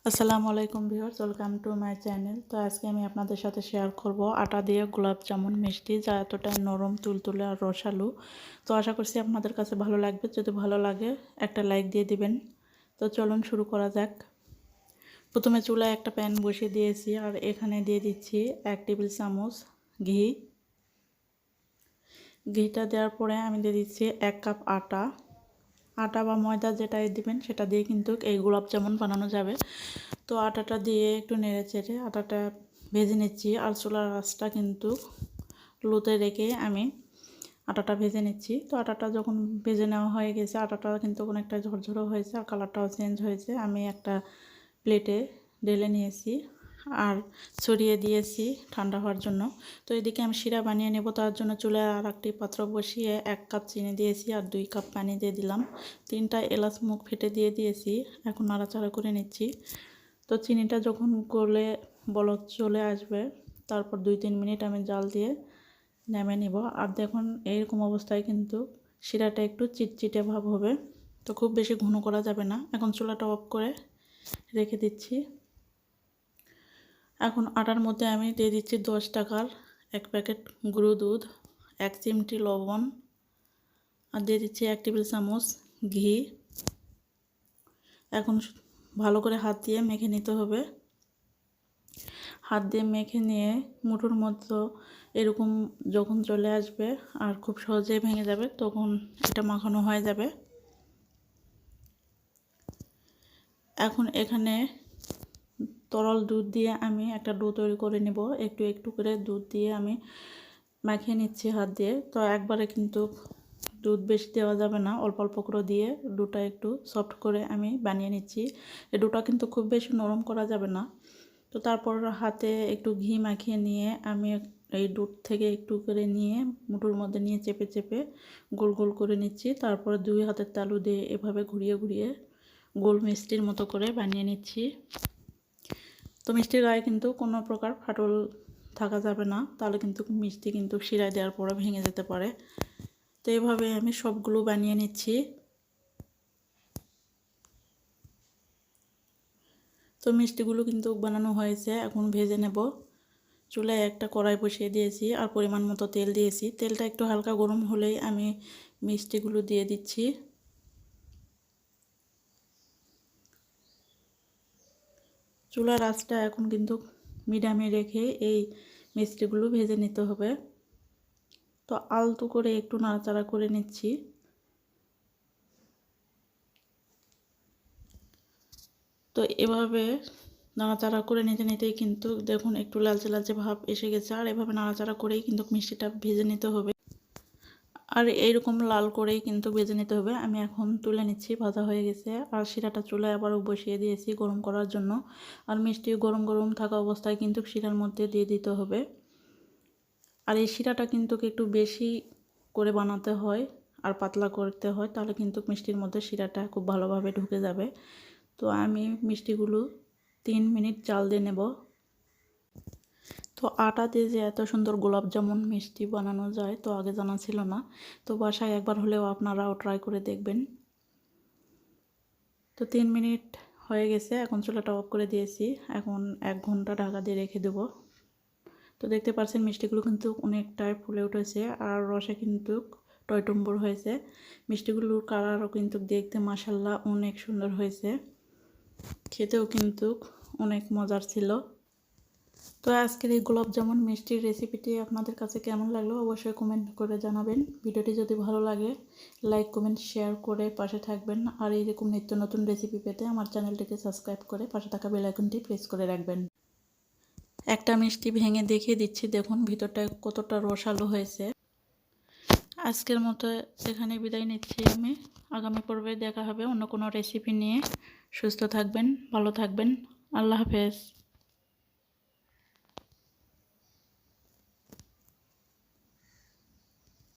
আসসালামু আলাইকুম viewers, welcome to my channel. তো আজকে আমি আপনাদের সাথে শেয়ার করব আটা দিয়ে গোলাপ জামুন মিষ্টি, যা এতটাই নরম, তুলতুলে আর রসালো। তো আশা করছি আপনাদের কাছে ভালো লাগবে। যদি ভালো লাগে একটা লাইক দিয়ে দিবেন। তো চলুন শুরু করা যাক। প্রথমে চুলায় একটা প্যান বসিয়ে দিয়েছি আর এখানে দিয়ে দিচ্ছি 1 টেবিল চামচ ঘি। ঘিটা দেওয়ার পরে আমি দিয়ে দিচ্ছি 1 কাপ আটা। আটা বা ময়দা যেটাই দিবেন সেটা দিয়ে কিন্তু এই গোলাপ জামুন বানানো যাবে। তো আটাটা দিয়ে একটু নেড়ে চেড়ে আটাটা ভেজে নিচ্ছি। আর চুলার আঁচটা কিন্তু লোতে রেখে আমি আটাটা ভেজে নিচ্ছি। তো আটাটা যখন ভেজে নেওয়া হয়ে গেছে, আটাটা কিন্তু অনেকটা ঝরঝরো হয়েছে আর কালারটাও চেঞ্জ হয়েছে। আমি একটা প্লেটে ঢেলে নিয়েছি আর ছড়িয়ে দিয়েছি ঠান্ডা হওয়ার জন্য। তো এদিকে আমি শিরা বানিয়ে নেব। তার জন্য চুলায় আর একটি পাত্র বসিয়ে 1 কাপ চিনি দিয়েছি আর 2 কাপ পানি দিয়ে দিলাম। 3টা এলাচ মুখ ফেটে দিয়ে দিয়েছি। এখন নাড়াচাড়া করে নিচ্ছি। তো চিনিটা যখন গলে বলক চলে আসবে, তারপর 2-3 মিনিট আমি জাল দিয়ে নামিয়ে নেব। আর দেখুন এইরকম অবস্থায় কিন্তু শিরাটা একটু চিটচিটে ভাব হবে। তো খুব বেশি ঘন করা যাবে না। এখন চুলাটা অফ করে রেখে দিচ্ছি। এখন আটার মধ্যে আমি দিয়ে দিচ্ছি 10 টাকার 1 প্যাকেট গুঁড়ো দুধ, 1 চিমটি লবণ আর দিয়ে দিচ্ছি 1 টেবিল চামচ ঘি। এখন ভালো করে হাত দিয়ে মেখে নিতে হবে। হাত দিয়ে মেখে নিয়ে মুঠোর মতো এরকম যখন চলে আসবে আর খুব সহজেই ভেঙে যাবে, তখন এটা মাখানো হয়ে যাবে। এখন এখানে তরল দুধ দিয়ে আমি একটা ডো তৈরি করে নেব। একটু একটু করে দুধ দিয়ে আমি মাখিয়ে নিচ্ছি হাত দিয়ে। তো একবারে কিন্তু দুধ বেশি দেওয়া যাবে না, অল্প অল্প করে দিয়ে ডোটা একটু সফট করে আমি বানিয়ে নিচ্ছি। এই ডোটা কিন্তু খুব বেশি নরম করা যাবে না। তো তারপর হাতে একটু ঘি মাখিয়ে নিয়ে আমি এই দুধ থেকে একটু করে নিয়ে মুঠোর মধ্যে নিয়ে চেপে চেপে গোল গোল করে নিচ্ছি। তারপর 2 হাতের তালু দিয়ে এভাবে ঘুরিয়ে ঘুরিয়ে গোল মিষ্টির মতো করে বানিয়ে নিচ্ছি। তো মিষ্টির গায়ে কিন্তু কোনো প্রকার ফাটল থাকা যাবে না, তাহলে কিন্তু মিষ্টি কিন্তু শিরায় দেওয়ার পরে ভেঙে যেতে পারে। তো এইভাবে আমি সবগুলো বানিয়ে নিচ্ছি। তো মিষ্টিগুলো কিন্তু বানানো হয়েছে, এখন ভেজে নেব। চুলায় একটা কড়াই বসিয়ে দিয়েছি আর পরিমাণ মতো তেল দিয়েছি। তেলটা একটু হালকা গরম হলেই আমি মিষ্টিগুলো দিয়ে দিচ্ছি। চুলার আঁচটা এখন কিন্তু মিডিয়ামে রেখে এই মিষ্টিগুলো ভেজে নিতে হবে। তো আলতো করে একটু নাড়াচাড়া করে নিচ্ছি। তো এভাবে নাড়াচাড়া করে নিতে নিতেই কিন্তু দেখুন একটু লালচে লালচে ভাব এসে গেছে। আর এভাবে নাড়াচাড়া করেই কিন্তু মিষ্টিটা ভেজে নিতে হবে। আর এইরকম লাল করেই কিন্তু ভেজে নিতে হবে। আমি এখন তুলে নিচ্ছি, ভাজা হয়ে গেছে। আর শিরাটা চুলায় আবারও বসিয়ে দিয়েছি গরম করার জন্য। আর মিষ্টি গরম গরম থাকা অবস্থায় কিন্তু শিরার মধ্যে দিয়ে দিতে হবে। আর এই শিরাটা কিন্তু একটু বেশি করে বানাতে হয় আর পাতলা করতে হয়, তাহলে কিন্তু মিষ্টির মধ্যে শিরাটা খুব ভালোভাবে ঢুকে যাবে। তো আমি মিষ্টিগুলো 3 মিনিট জাল দিয়ে নেব। তো আটা দিয়ে যে এত সুন্দর গোলাপ জামুন মিষ্টি বানানো যায় তো আগে জানা ছিল না। তো বাসায় একবার হলেও আপনারাও ট্রাই করে দেখবেন। তো 3 মিনিট হয়ে গেছে, এখন চুলাটা অফ করে দিয়েছি। এখন 1 ঘন্টা ঢাকা দিয়ে রেখে দেব। তো দেখতে পাচ্ছেন মিষ্টিগুলো কিন্তু অনেকটাই ফুলে উঠেছে আর রসে কিন্তু টইটুম্বুর হয়েছে। মিষ্টিগুলোর কালারও কিন্তু দেখতে মাশাআল্লাহ অনেক সুন্দর হয়েছে, খেতেও কিন্তু অনেক মজার ছিল। তো আজকের এই গোলাপ জামুন মিষ্টির রেসিপিটি আপনাদের কাছে কেমন লাগলো অবশ্যই কমেন্ট করে জানাবেন। ভিডিওটি যদি ভালো লাগে লাইক কমেন্ট শেয়ার করে পাশে থাকবেন। আর এইরকম নিত্য নতুন রেসিপি পেতে আমার চ্যানেলটিকে সাবস্ক্রাইব করে পাশে থাকা বেল আইকনটি প্রেস করে রাখবেন। একটা মিষ্টি ভেঙে দেখিয়ে দিচ্ছি, দেখুন ভিতরটা কতটা রসালো হয়েছে। আজকের মতো এখানে বিদায় নিচ্ছি আমি। আগামী পর্বে দেখা হবে অন্য কোনো রেসিপি নিয়ে। সুস্থ থাকবেন, ভালো থাকবেন। আল্লাহ হাফেজ।